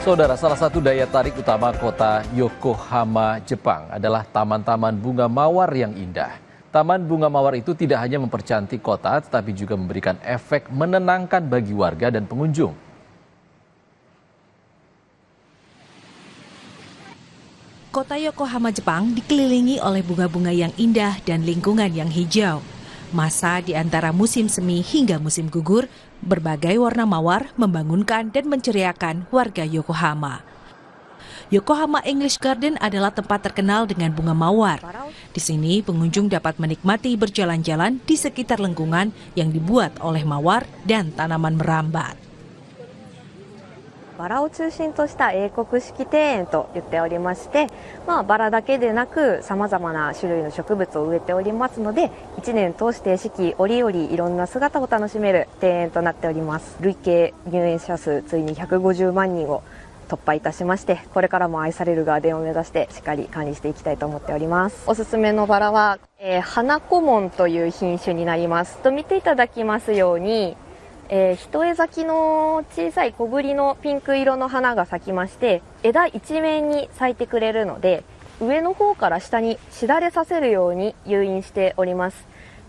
Saudara, salah satu daya tarik utama kota Yokohama, Jepang adalah taman-taman bunga mawar yang indah. Taman bunga mawar itu tidak hanya mempercantik kota, tetapi juga memberikan efek menenangkan bagi warga dan pengunjung. Kota Yokohama, Jepang dikelilingi oleh bunga-bunga yang indah dan lingkungan yang hijau. Masa di antara musim semi hingga musim gugur, berbagai warna mawar membangunkan dan menceriakan warga Yokohama. Yokohama English Garden adalah tempat terkenal dengan bunga mawar. Di sini pengunjung dapat menikmati berjalan-jalan di sekitar lengkungan yang dibuat oleh mawar dan tanaman merambat. バラを中心とした英国式庭園と言っておりまして、バラだけでなく様々な種類の植物を植えておりますので、1年通して四季折々いろんな姿を楽しめる庭園となっております。累計入園者数ついに150万人を突破いたしまして、これからも愛されるガーデンを目指してしっかり管理していきたいと思っております。おすすめのバラは、花小紋という品種になります。見ていただきますように、一重咲きの小さい小ぶりのピンク色の花が咲きまして、枝一面に咲いてくれるので、上の方から下にしだれさせるように誘引しております。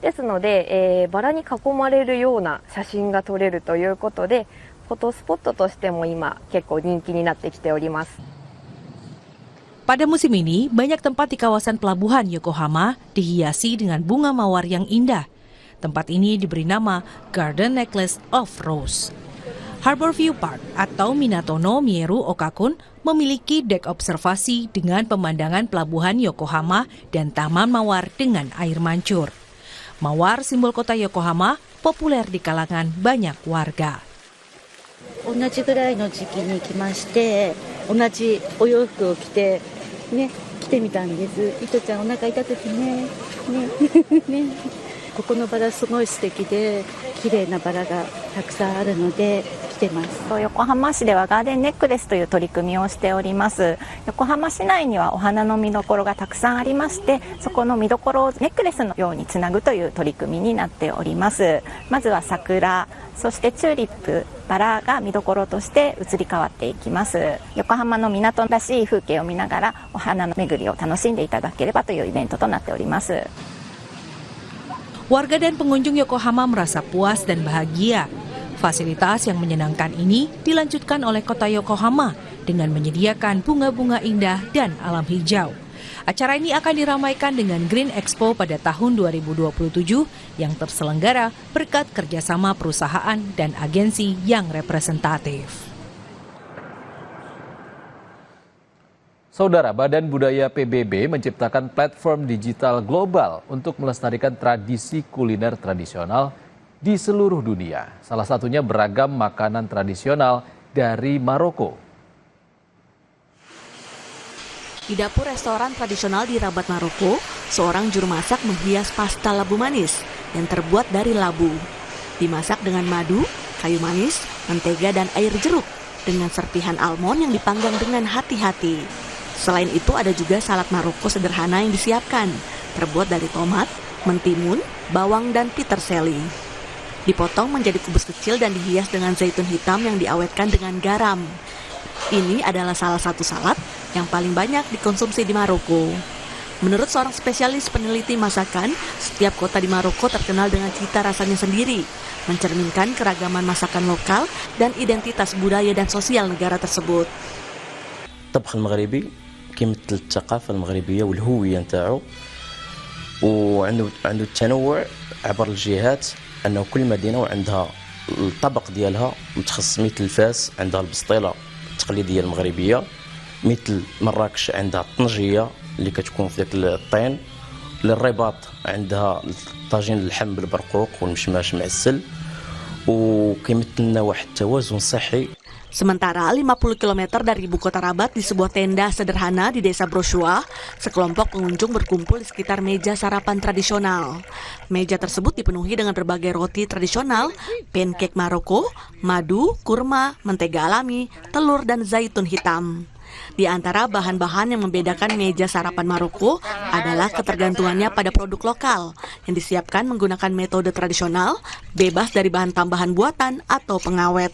ですので、バラに囲まれるような写真が撮れるということで、フォトスポットとしても今結構人気になってきております。Pada musim ini, banyak tempat di kawasan pelabuhan Yokohama dihiasi dengan bunga mawar yang indah. Tempat ini diberi nama Garden Necklace of Rose. Harbor View Park atau Minato no Mieru Okakun memiliki dek observasi dengan pemandangan pelabuhan Yokohama dan taman mawar dengan air mancur. Mawar simbol kota Yokohama populer di kalangan banyak warga. 同じぐらいの時期に来まして、同じお洋服を着て来てみたんです。いとちゃんお腹痛くてね。ここのバラすごい素敵で綺麗なバラがたくさんあるので来てます。横浜市ではガーデンネックレスという取り組みをしております。横浜市内にはお花の見どころがたくさんありまして、そこの見どころをネックレスのようにつなぐという取り組みになっております。まずは桜、そしてチューリップ、バラが見どころとして移り変わっていきます。横浜の港らしい風景を見ながらお花の巡りを楽しんでいただければというイベントとなっております。Warga dan pengunjung Yokohama merasa puas dan bahagia. Fasilitas yang menyenangkan ini dilanjutkan oleh kota Yokohama dengan menyediakan bunga-bunga indah dan alam hijau. Acara ini akan diramaikan dengan Green Expo pada tahun 2027 yang terselenggara berkat kerjasama perusahaan dan agensi yang representatif. Saudara, Badan Budaya PBB menciptakan platform digital global untuk melestarikan tradisi kuliner tradisional di seluruh dunia. Salah satunya beragam makanan tradisional dari Maroko. Di dapur restoran tradisional di Rabat, Maroko, seorang juru masak menghias pasta labu manis yang terbuat dari labu. Dimasak dengan madu, kayu manis, mentega, dan air jeruk dengan serpihan almond yang dipanggang dengan hati-hati. Selain itu ada juga salad Maroko sederhana yang disiapkan, terbuat dari tomat, mentimun, bawang, dan peterseli. Dipotong menjadi kubus kecil dan dihias dengan zaitun hitam yang diawetkan dengan garam. Ini adalah salah satu salad yang paling banyak dikonsumsi di Maroko. Menurut seorang spesialis peneliti masakan, setiap kota di Maroko terkenal dengan cita rasanya sendiri, mencerminkan keragaman masakan lokal dan identitas budaya dan sosial negara tersebut. الطبخ المغربي كيمثل الثقافة المغربية والهوية نتاعو، وعنده التنوع عبر الجهات، أنه كل مدينة وعندها الطبق ديالها متخصص. مثل فاس عندها البسطيلة التقليدية المغربية، مثل مراكش عندها الطنجية اللي كتكون في ذاك الطين، للرباط عندها طاجين اللحم بالبرقوق والمشماش معسل، وكيمثل لنا واحد التوازن صحي. Sementara 50 km dari ibu kota Rabat di sebuah tenda sederhana di desa Broshua, sekelompok pengunjung berkumpul di sekitar meja sarapan tradisional. Meja tersebut dipenuhi dengan berbagai roti tradisional, pancake Maroko, madu, kurma, mentega alami, telur, dan zaitun hitam. Di antara bahan-bahan yang membedakan meja sarapan Maroko adalah ketergantungannya pada produk lokal yang disiapkan menggunakan metode tradisional, bebas dari bahan tambahan buatan atau pengawet.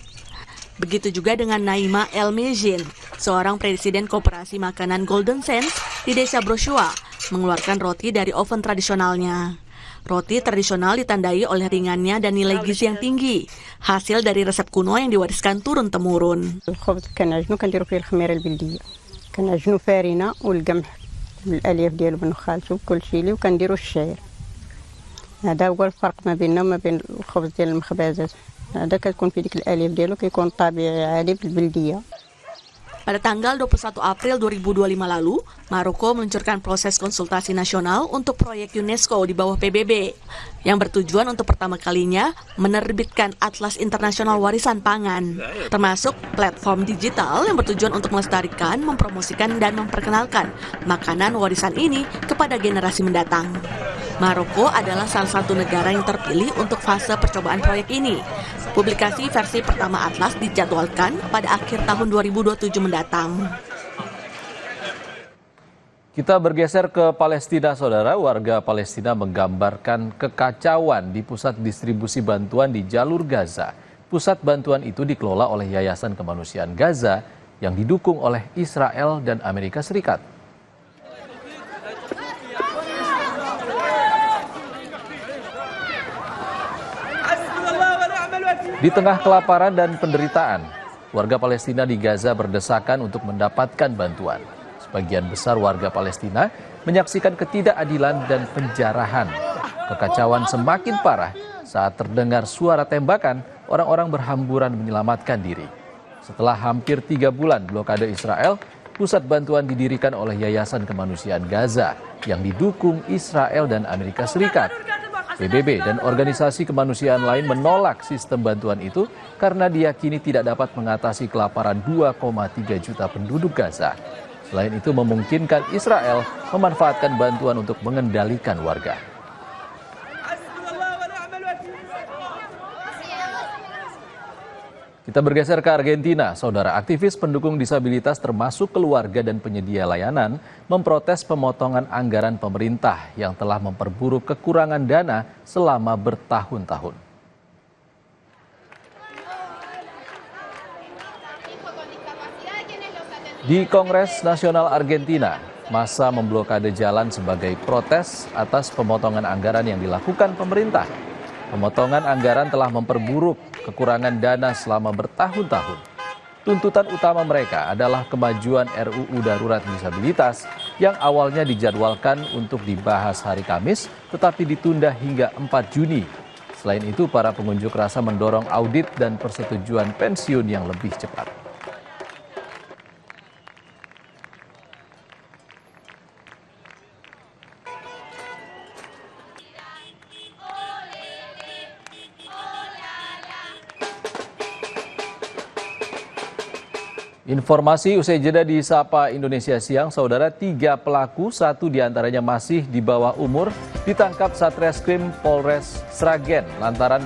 Begitu juga dengan Naima Elmejin, seorang presiden koperasi makanan Golden Sands di desa Broshua, mengeluarkan roti dari oven tradisionalnya. Roti tradisional ditandai oleh ringannya dan nilai gizi yang tinggi, hasil dari resep kuno yang diwariskan turun-temurun. الخبز كنعجنو كنديرو فيه الخميره البلديه كنعجنو فارينه والقمح الالياف ديالو بالنخال وكل شيء اللي وكنديرو الشعير. هذا هو الفرق ما بيننا وما بين الخبز ديال المخبزات. هذا كتكون في ديك الالياف ديالو كيكون طبيعي عادي بالبلديه. Pada tanggal 21 April 2025 lalu, Maroko meluncurkan proses konsultasi nasional untuk proyek UNESCO di bawah PBB, yang bertujuan untuk pertama kalinya menerbitkan Atlas Internasional Warisan Pangan, termasuk platform digital yang bertujuan untuk melestarikan, mempromosikan, dan memperkenalkan makanan warisan ini kepada generasi mendatang. Maroko adalah salah satu negara yang terpilih untuk fase percobaan proyek ini. Publikasi versi pertama Atlas dijadwalkan pada akhir tahun 2027 mendatang. Kita bergeser ke Palestina, saudara. Warga Palestina menggambarkan kekacauan di pusat distribusi bantuan di jalur Gaza. Pusat bantuan itu dikelola oleh Yayasan Kemanusiaan Gaza yang didukung oleh Israel dan Amerika Serikat. Di tengah kelaparan dan penderitaan, warga Palestina di Gaza berdesakan untuk mendapatkan bantuan. Sebagian besar warga Palestina menyaksikan ketidakadilan dan penjarahan. Kekacauan semakin parah saat terdengar suara tembakan, orang-orang berhamburan menyelamatkan diri. Setelah hampir 3 bulan blokade Israel, pusat bantuan didirikan oleh Yayasan Kemanusiaan Gaza yang didukung Israel dan Amerika Serikat. PBB dan organisasi kemanusiaan lain menolak sistem bantuan itu karena diyakini tidak dapat mengatasi kelaparan 2,3 juta penduduk Gaza. Selain itu memungkinkan Israel memanfaatkan bantuan untuk mengendalikan warga. Kita bergeser ke Argentina, saudara. Aktivis pendukung disabilitas termasuk keluarga dan penyedia layanan memprotes pemotongan anggaran pemerintah yang telah memperburuk kekurangan dana selama bertahun-tahun. Di Kongres Nasional Argentina, massa memblokade jalan sebagai protes atas pemotongan anggaran yang dilakukan pemerintah. Pemotongan anggaran telah memperburuk kekurangan dana selama bertahun-tahun. Tuntutan utama mereka adalah kemajuan RUU Darurat Disabilitas yang awalnya dijadwalkan untuk dibahas hari Kamis, tetapi ditunda hingga 4 Juni. Selain itu, para pengunjuk rasa mendorong audit dan persetujuan pensiun yang lebih cepat. Informasi usai jeda di Sapa Indonesia Siang, saudara. 3 pelaku, 1 diantaranya masih di bawah umur, ditangkap Satreskrim Polres Sragen lantaran